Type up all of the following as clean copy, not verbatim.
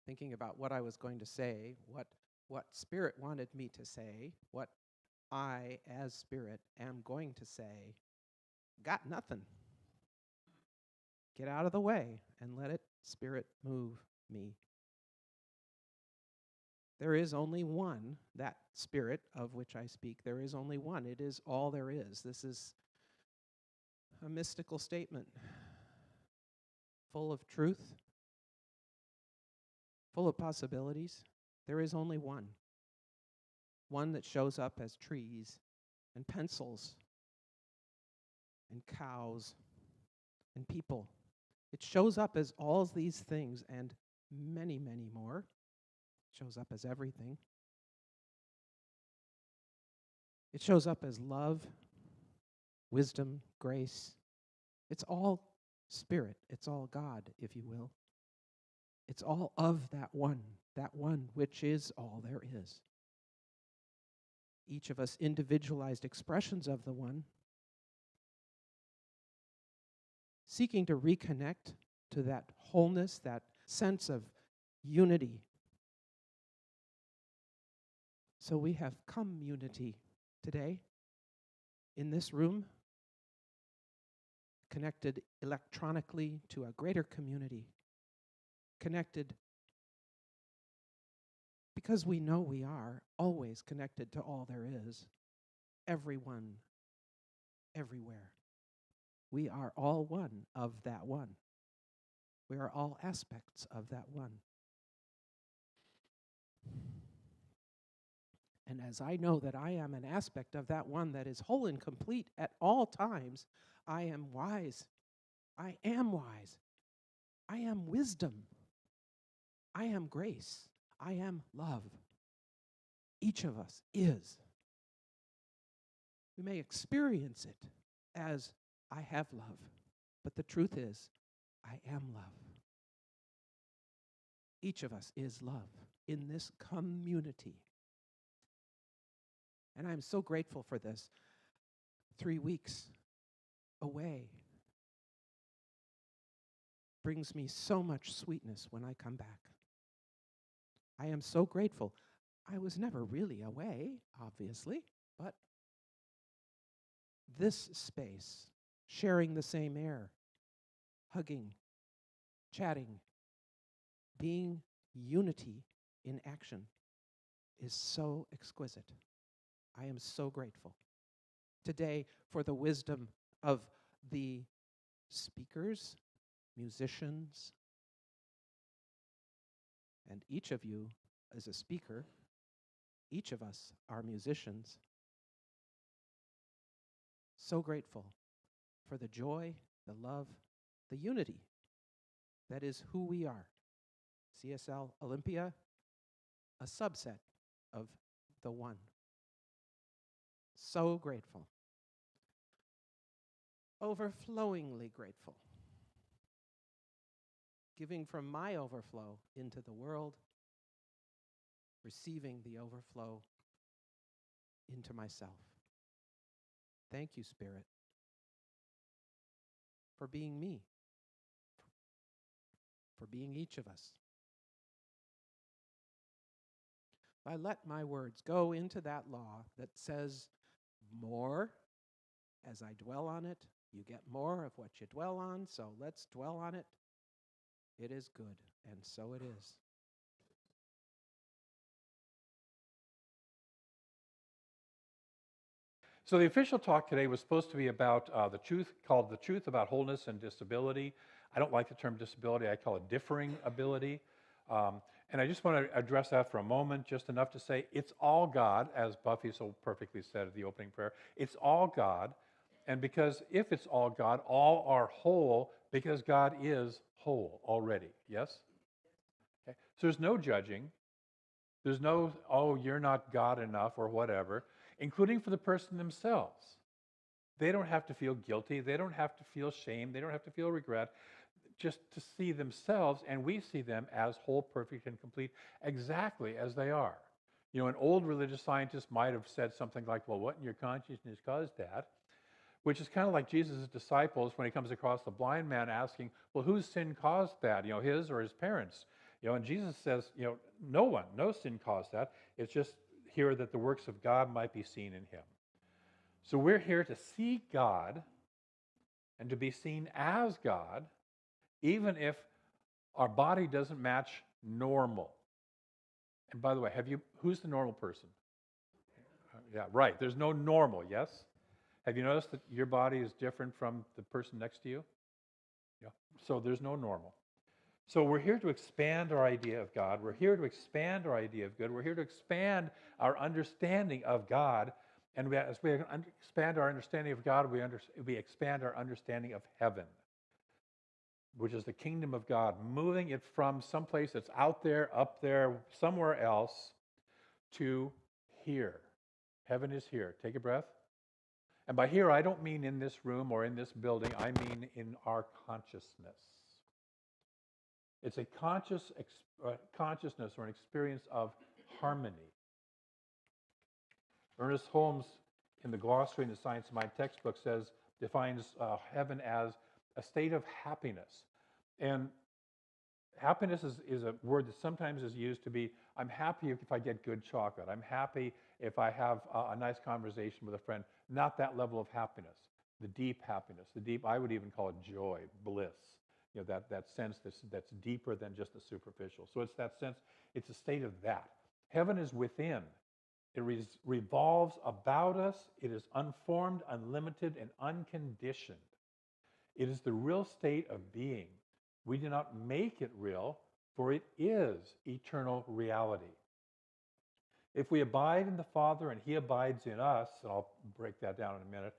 thinking about what I was going to say, what Spirit wanted me to say, what I, as Spirit, am going to say, got nothing. Get out of the way and let it, Spirit, move me. There is only one, that Spirit of which I speak, there is only one. It is all there is. This is a mystical statement, full of truth, full of possibilities. There is only one. One that shows up as trees and pencils and cows and people. It shows up as all these things and many, many more. It shows up as everything. It shows up as love, wisdom, grace. It's all Spirit. It's all God, if you will. It's all of that one which is all there is. Each of us individualized expressions of the one, seeking to reconnect to that wholeness, that sense of unity. So we have community today in this room, connected electronically to a greater community, connected because we know we are always connected to all there is, everyone, everywhere. We are all one of that one. We are all aspects of that one. And as I know that I am an aspect of that one that is whole and complete at all times, I am wise. I am wise. I am wisdom. I am grace. I am love. Each of us is. We may experience it as I have love, but the truth is, I am love. Each of us is love in this community. And I'm so grateful for this. 3 weeks away brings me so much sweetness when I come back. I am so grateful. I was never really away, obviously, but this space, sharing the same air, hugging, chatting, being unity in action is so exquisite. I am so grateful today for the wisdom of the speakers, musicians, and each of you is a speaker. Each of us are musicians. So grateful for the joy, the love, the unity that is who we are. CSL Olympia, a subset of the one. So grateful. Overflowingly grateful. Giving from my overflow into the world, receiving the overflow into myself. Thank you, Spirit, for being me, for being each of us. I let my words go into that law that says more. As I dwell on it, you get more of what you dwell on, so let's dwell on it. It is good, and so it is. So the official talk today was supposed to be about the truth, called The Truth About Wholeness and Disability. I don't like the term disability. I call it differing ability. And I just want to address that for a moment, just enough to say it's all God, as Buffy so perfectly said at the opening prayer. It's all God. And because if it's all God, all are whole because God is whole already. Yes? Okay. So there's no judging. There's no, oh, you're not God enough or whatever, including for the person themselves. They don't have to feel guilty. They don't have to feel shame. They don't have to feel regret. Just to see themselves, and we see them as whole, perfect, and complete exactly as they are. You know, an old religious scientist might have said something like, well, what in your consciousness caused that? Which is kind of like Jesus' disciples when he comes across the blind man asking, well, whose sin caused that? You know, his or his parents? And Jesus says, no one, no sin caused that. It's just here that the works of God might be seen in him. So we're here to see God and to be seen as God, even if our body doesn't match normal. And by the way, who's the normal person? Yeah, right. There's no normal, yes? Have you noticed that your body is different from the person next to you? Yeah. So there's no normal. So we're here to expand our idea of God. We're here to expand our idea of good. We're here to expand our understanding of God. And as we expand our understanding of God, we expand our understanding of heaven, which is the kingdom of God, moving it from someplace that's out there, up there, somewhere else, to here. Heaven is here. Take a breath. And by here, I don't mean in this room or in this building. I mean in our consciousness. It's a consciousness or an experience of harmony. Ernest Holmes, in the glossary in the Science of Mind textbook, defines heaven as a state of happiness. And happiness is a word that sometimes is used to be, I'm happy if I get good chocolate. I'm happy if I have a nice conversation with a friend. Not that level of happiness, the deep happiness, I would even call it joy, bliss. That sense that's deeper than just the superficial. So it's that sense, it's a state of that. Heaven is within. It revolves about us. It is unformed, unlimited, and unconditioned. It is the real state of being. We do not make it real, for it is eternal reality. If we abide in the Father and he abides in us, and I'll break that down in a minute,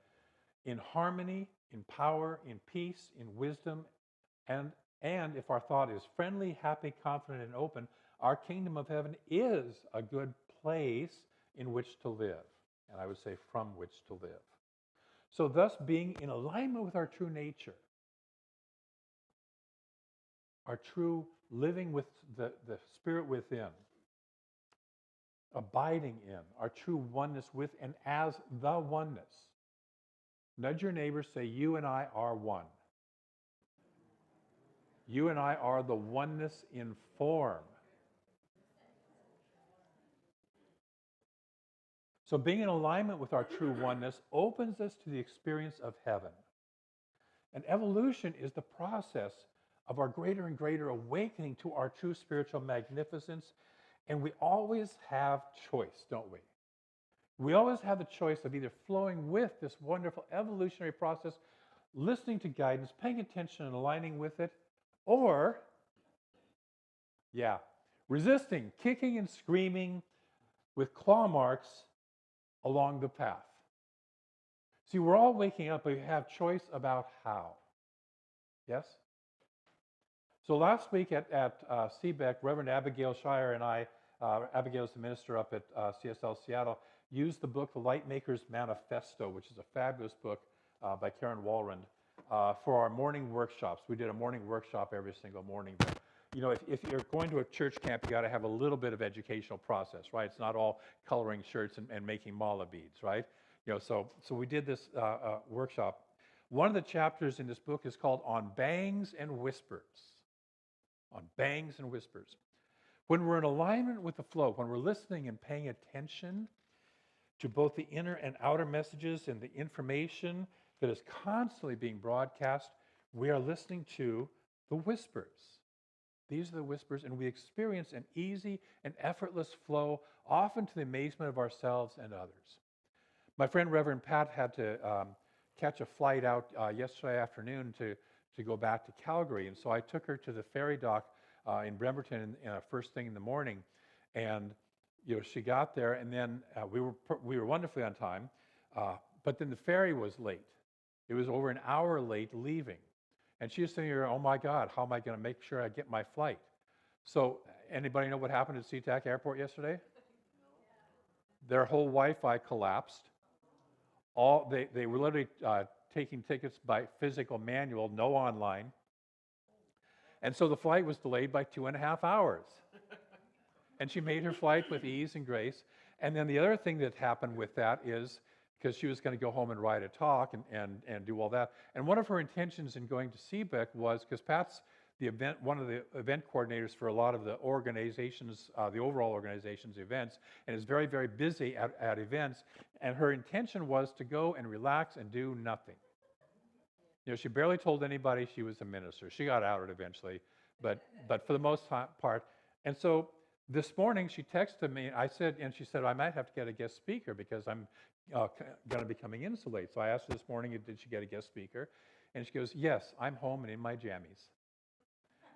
in harmony, in power, in peace, in wisdom, and if our thought is friendly, happy, confident, and open, our kingdom of heaven is a good place in which to live. And I would say from which to live. So thus being in alignment with our true nature, our true living with the spirit within, abiding in, our true oneness with and as the oneness. Nudge your neighbor, say, you and I are one. You and I are the oneness in form. So being in alignment with our true oneness opens us to the experience of heaven. And evolution is the process of our greater and greater awakening to our true spiritual magnificence. And we always have choice, don't we? We always have the choice of either flowing with this wonderful evolutionary process, listening to guidance, paying attention and aligning with it, or, resisting, kicking and screaming with claw marks along the path. See, we're all waking up, but we have choice about how. Yes? So last week at CBEC, Reverend Abigail Shire and I, Abigail's the minister up at CSL Seattle, used the book The Lightmaker's Manifesto, which is a fabulous book by Karen Walrond, for our morning workshops. We did a morning workshop every single morning. But, if you're going to a church camp, you got to have a little bit of educational process, right? It's not all coloring shirts and making mala beads, right? So we did this workshop. One of the chapters in this book is called On Bangs and Whispers. On bangs and whispers. When we're in alignment with the flow, when we're listening and paying attention to both the inner and outer messages and the information that is constantly being broadcast, we are listening to the whispers. These are the whispers, and we experience an easy and effortless flow, often to the amazement of ourselves and others. My friend Reverend Pat had to catch a flight out yesterday afternoon to go back to Calgary, and so I took her to the ferry dock in Bremerton first thing in the morning, and she got there, and then we were wonderfully on time, but then the ferry was late. It was over an hour late leaving. And she was sitting here, oh my God, how am I going to make sure I get my flight? So anybody know what happened at SeaTac Airport yesterday? Their whole Wi-Fi collapsed. They were literally taking tickets by physical manual, no online. And so the flight was delayed by 2.5 hours. And she made her flight with ease and grace. And then the other thing that happened with that is, because she was going to go home and write a talk and do all that. And one of her intentions in going to CBEC was, because Pat's one of the event coordinators for a lot of the organizations, the overall organization's events, and is very, very busy at events. And her intention was to go and relax and do nothing. She barely told anybody she was a minister. She got outed eventually, but for the most part. And so this morning she texted me. She said, I might have to get a guest speaker because I'm going to be coming in so late. So I asked her this morning, did she get a guest speaker? And she goes, yes, I'm home and in my jammies.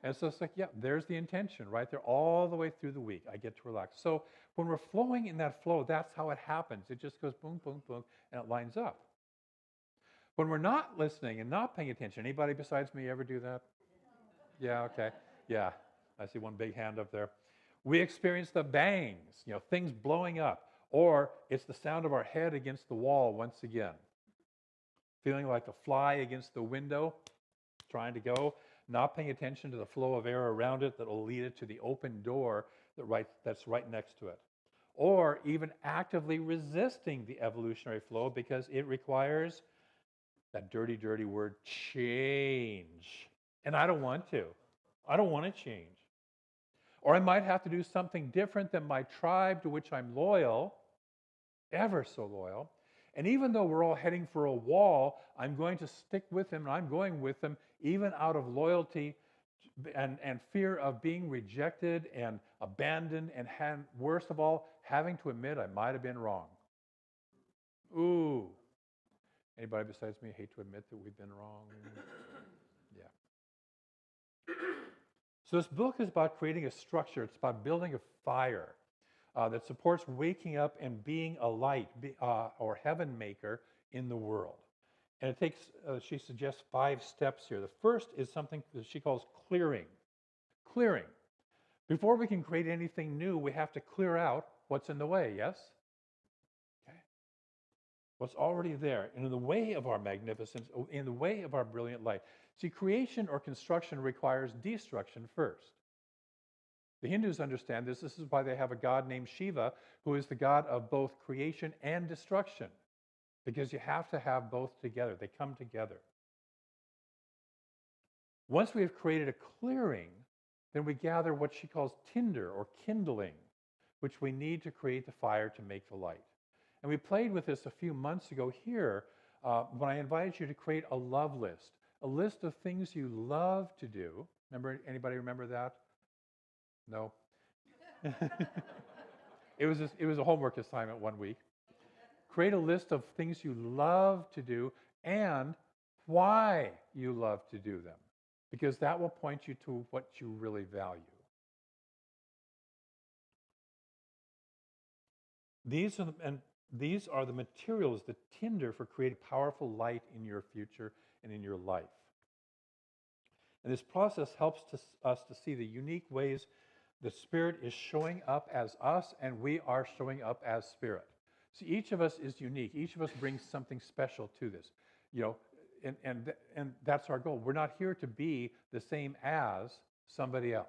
And so it's like, yeah, there's the intention right there all the way through the week. I get to relax. So when we're flowing in that flow, that's how it happens. It just goes boom, boom, boom, and it lines up. When we're not listening and not paying attention, anybody besides me ever do that? Yeah, okay. Yeah, I see one big hand up there. We experience the bangs, things blowing up, or it's the sound of our head against the wall once again. Feeling like a fly against the window, trying to go, not paying attention to the flow of air around it that will lead it to the open door that's right next to it. Or even actively resisting the evolutionary flow because it requires that dirty, dirty word, change. And I don't want to. I don't want to change. Or I might have to do something different than my tribe to which I'm loyal, ever so loyal. And even though we're all heading for a wall, I'm going to stick with him, and I'm going with him even out of loyalty and fear of being rejected and abandoned, and worst of all, having to admit I might have been wrong. Ooh. Anybody besides me hate to admit that we've been wrong? Yeah. So this book is about creating a structure. It's about building a fire that supports waking up and being a light or heaven maker in the world. And it takes, she suggests 5 steps here. The first is something that she calls clearing. Clearing. Before we can create anything new, we have to clear out what's in the way, yes? Okay. What's already there, and in the way of our magnificence, in the way of our brilliant light. See, creation or construction requires destruction first. The Hindus understand this. This is why they have a god named Shiva, who is the god of both creation and destruction, because you have to have both together. They come together. Once we have created a clearing, then we gather what she calls tinder or kindling, which we need to create the fire to make the light. And we played with this a few months ago here when I invited you to create a love list, a list of things you love to do. Anybody remember that? No? It was a homework assignment one week. Create a list of things you love to do and why you love to do them, because that will point you to what you really value. These are the materials, the tinder for creating powerful light in your future and in your life. And this process helps us to see the unique ways the Spirit is showing up as us, and we are showing up as Spirit. See, each of us is unique. Each of us brings something special to this, and that's our goal. We're not here to be the same as somebody else.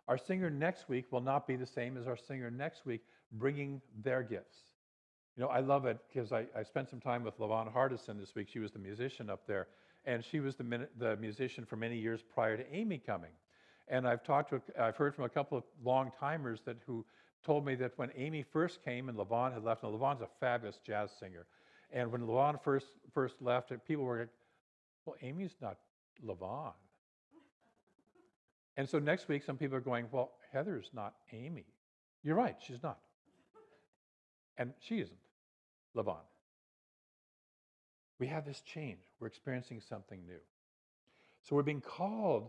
Our singer next week will not be the same as our singer next week bringing their gifts. I love it because I spent some time with LaVon Hardison this week. She was the musician up there, and she was the musician for many years prior to Amy coming. And I've heard from a couple of long-timers who told me that when Amy first came and LaVon had left, and LaVon's a fabulous jazz singer, and when LaVon first left, people were like, well, Amy's not LaVon. And so next week, some people are going, well, Heather's not Amy. You're right, she's not. And she isn't LaVon. We have this change. We're experiencing something new. So we're being called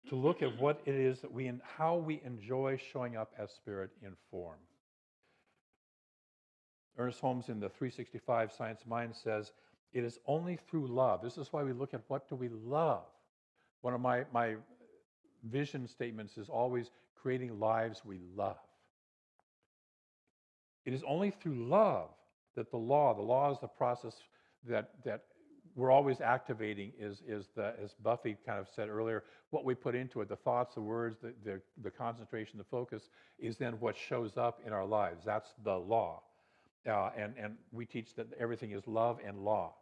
to look at what it is that how we enjoy showing up as Spirit in form. Ernest Holmes in the 365 Science of Mind says, it is only through love. This is why we look at what do we love. One of my vision statements is always creating lives we love. It is only through love that the law is the process that we're always activating is as Buffy kind of said earlier, what we put into it, the thoughts, the words, the concentration, the focus, is then what shows up in our lives. That's the law. And we teach that everything is love and law.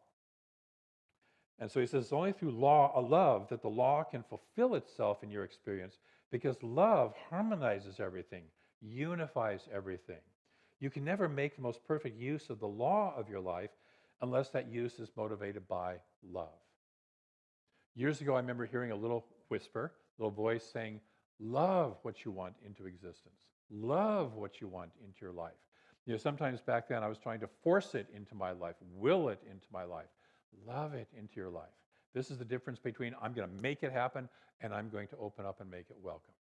And so he says it's only through love that the law can fulfill itself in your experience, because love harmonizes everything, unifies everything. You can never make the most perfect use of the law of your life unless that use is motivated by love. Years ago, I remember hearing a little whisper, little voice saying, love what you want into existence. Love what you want into your life. You know, sometimes back then I was trying to force it into my life, will it into my life, love it into your life. This is the difference between I'm going to make it happen and I'm going to open up and make it welcome.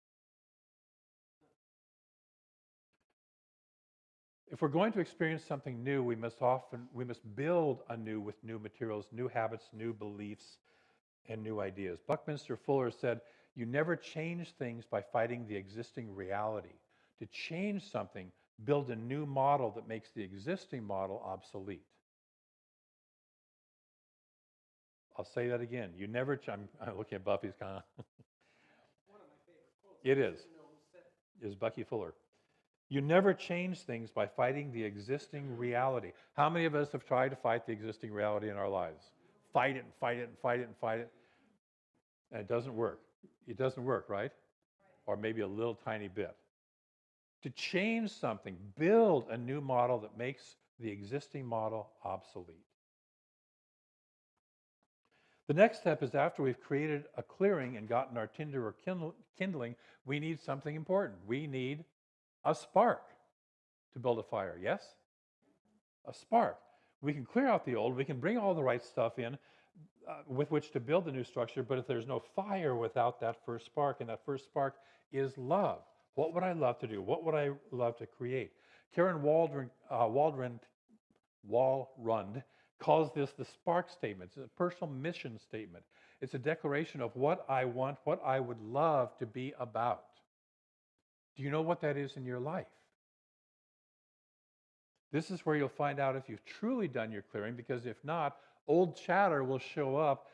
If we're going to experience something new, we must build anew with new materials, new habits, new beliefs, and new ideas. Buckminster Fuller said, you never change things by fighting the existing reality. To change something, build a new model that makes the existing model obsolete. I'll say that again. You never, I'm looking at Buffy's kind of. One of my favorite quotes. It is. You know who said it. Is Bucky Fuller. You never change things by fighting the existing reality. How many of us have tried to fight the existing reality in our lives? Fight it and fight it and fight it and fight it. And it doesn't work. It doesn't work, right? Or maybe a little tiny bit. To change something, build a new model that makes the existing model obsolete. The next step is, after we've created a clearing and gotten our tinder or kindling, we need something important. We need a spark to build a fire, yes? A spark. We can clear out the old, we can bring all the right stuff in with which to build the new structure, but if there's no fire without that first spark, and that first spark is love. What would I love to do? What would I love to create? Karen Waldrund calls this the spark statement. It's a personal mission statement. It's a declaration of what I want, what I would love to be about. Do you know what that is in your life? This is where you'll find out if you've truly done your clearing, because if not, old chatter will show up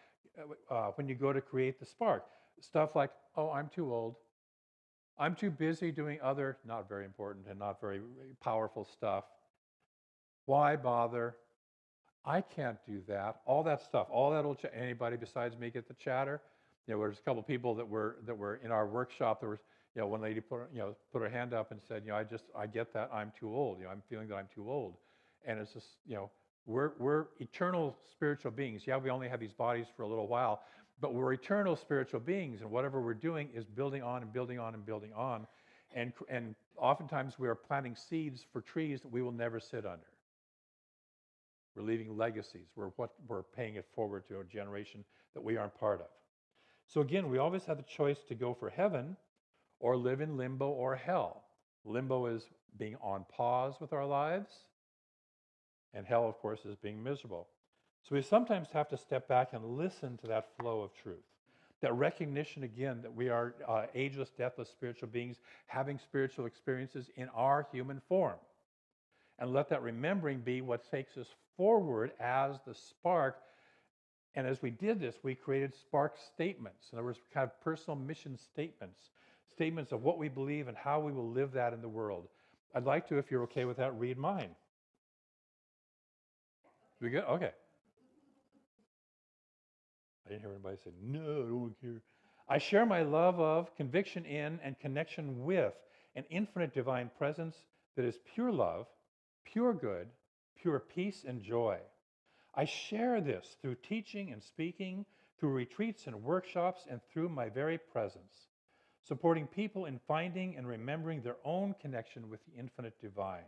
when you go to create the spark. Stuff like, oh, I'm too old. I'm too busy doing other, not very important and not very powerful stuff. Why bother? I can't do that. All that stuff, all that old chatter. Anybody besides me get the chatter? You know, there's a couple of people that were in our workshop. There was, you know, one lady put her hand up and said, you know, I get that I'm too old. You know, I'm feeling that I'm too old. And it's just, you know, we're eternal spiritual beings. Yeah, we only have these bodies for a little while, but we're eternal spiritual beings, and whatever we're doing is building on and building on and building on. And oftentimes we are planting seeds for trees that we will never sit under. We're leaving legacies. We're paying it forward to a generation that we aren't part of. So again, we always have the choice to go for heaven or live in limbo or hell. Limbo is being on pause with our lives, and hell, of course, is being miserable. So we sometimes have to step back and listen to that flow of truth. That recognition, again, that we are ageless, deathless spiritual beings having spiritual experiences in our human form. And let that remembering be what takes us forward as the spark. And as we did this, we created spark statements. In other words, kind of personal mission statements. Statements of what we believe and how we will live that in the world. I'd like to, if you're okay with that, read mine. We good? Okay. I didn't hear anybody say, no, I don't want to care. I share my love of, conviction in, and connection with an infinite divine presence that is pure love, pure good, pure peace and joy. I share this through teaching and speaking, through retreats and workshops, and through my very presence, supporting people in finding and remembering their own connection with the infinite divine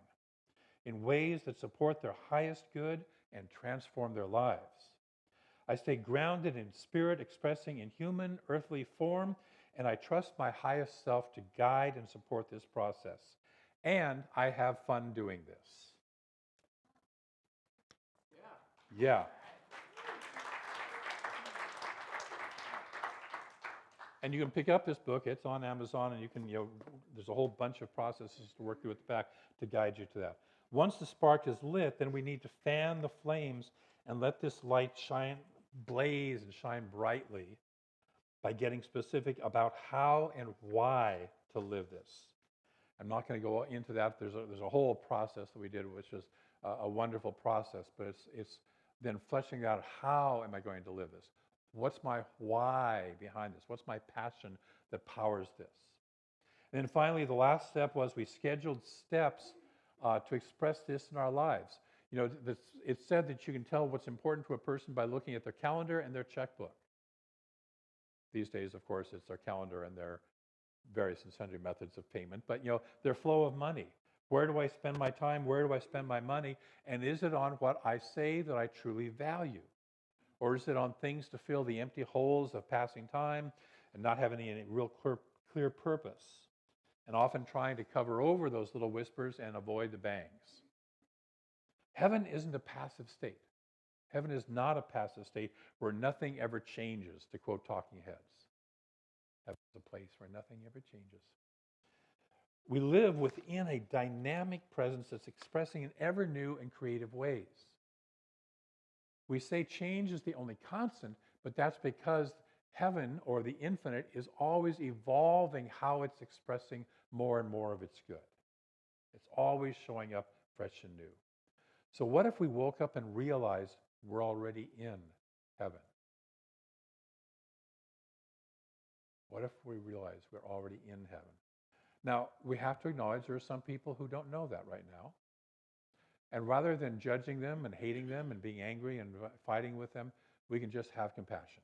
in ways that support their highest good and transform their lives. I stay grounded in spirit, expressing in human, earthly form, and I trust my highest self to guide and support this process. And I have fun doing this. Yeah. And you can pick up this book. It's on Amazon, and you can, there's a whole bunch of processes to work through at the back to guide you to that. Once the spark is lit, then we need to fan the flames and let this light shine, blaze and shine brightly by getting specific about how and why to live this. I'm not going to go into that. There's a whole process that we did, which is a wonderful process, but it's then fleshing out, how am I going to live this? What's my why behind this? What's my passion that powers this? And then finally, the last step was we scheduled steps to express this in our lives. You know, it's said that you can tell what's important to a person by looking at their calendar and their checkbook. These days, of course, it's their calendar and their various and sundry methods of payment, but you know, their flow of money. Where do I spend my time? Where do I spend my money? And is it on what I say that I truly value? Or is it on things to fill the empty holes of passing time and not having any real clear purpose? And often trying to cover over those little whispers and avoid the bangs. Heaven isn't a passive state. Heaven is not a passive state where nothing ever changes, to quote Talking Heads. Heaven is a place where nothing ever changes. We live within a dynamic presence that's expressing in ever new and creative ways. We say change is the only constant, but that's because heaven, or the infinite, is always evolving how it's expressing more and more of its good. It's always showing up fresh and new. So what if we woke up and realized we're already in heaven? What if we realize we're already in heaven? Now, we have to acknowledge there are some people who don't know that right now. And rather than judging them and hating them and being angry and fighting with them, we can just have compassion.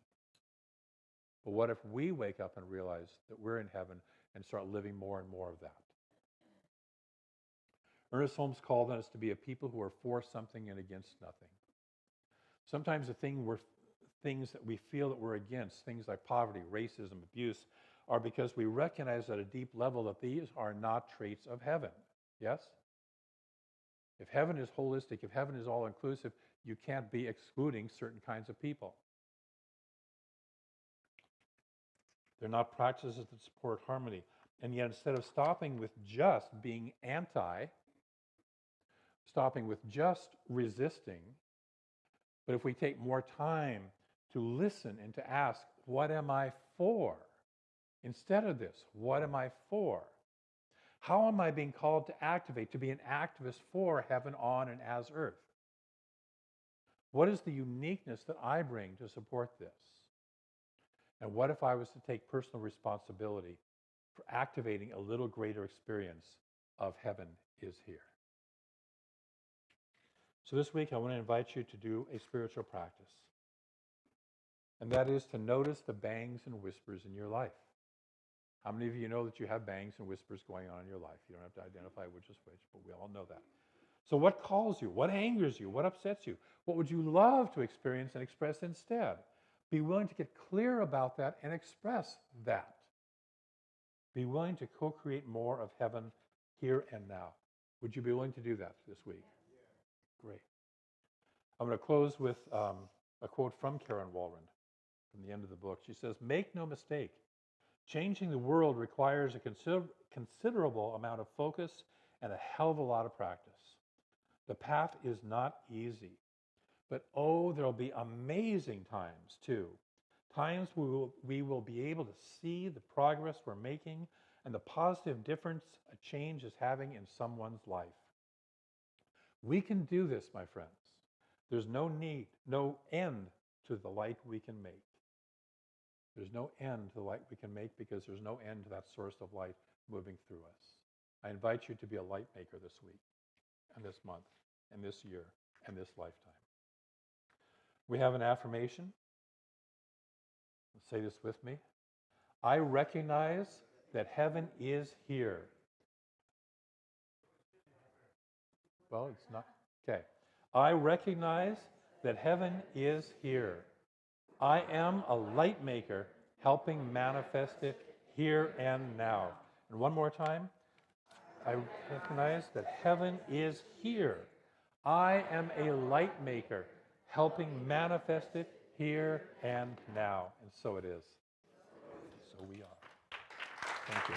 But what if we wake up and realize that we're in heaven and start living more and more of that? Ernest Holmes called on us to be a people who are for something and against nothing. Sometimes things that we feel that we're against, things like poverty, racism, abuse, are because we recognize at a deep level that these are not traits of heaven. Yes? If heaven is holistic, if heaven is all-inclusive, you can't be excluding certain kinds of people. They're not practices that support harmony. And yet, instead of stopping with just being anti, stopping with just resisting, but if we take more time to listen and to ask, what am I for? Instead of this, what am I for? How am I being called to activate, to be an activist for heaven on and as earth? What is the uniqueness that I bring to support this? And what if I was to take personal responsibility for activating a little greater experience of heaven is here? So this week I want to invite you to do a spiritual practice. And that is to notice the bangs and whispers in your life. How many of you know that you have bangs and whispers going on in your life? You don't have to identify which is which, but we all know that. So what calls you? What angers you? What upsets you? What would you love to experience and express instead? Be willing to get clear about that and express that. Be willing to co-create more of heaven here and now. Would you be willing to do that this week? Yeah. Great. I'm going to close with a quote from Karen Walrond from the end of the book. She says, "Make no mistake, changing the world requires a considerable amount of focus and a hell of a lot of practice. The path is not easy, but oh, there'll be amazing times too. Times we will be able to see the progress we're making and the positive difference a change is having in someone's life. We can do this, my friends. There's no end to the light we can make. There's no end to the light we can make because there's no end to that source of light moving through us. I invite you to be a light maker this week and this month and this year and this lifetime." We have an affirmation. Say this with me. I recognize that heaven is here. Well, it's not. Okay. I recognize that heaven is here. I am a light maker helping manifest it here and now. And one more time. I recognize that heaven is here. I am a light maker helping manifest it here and now. And so it is. So we are. Thank you.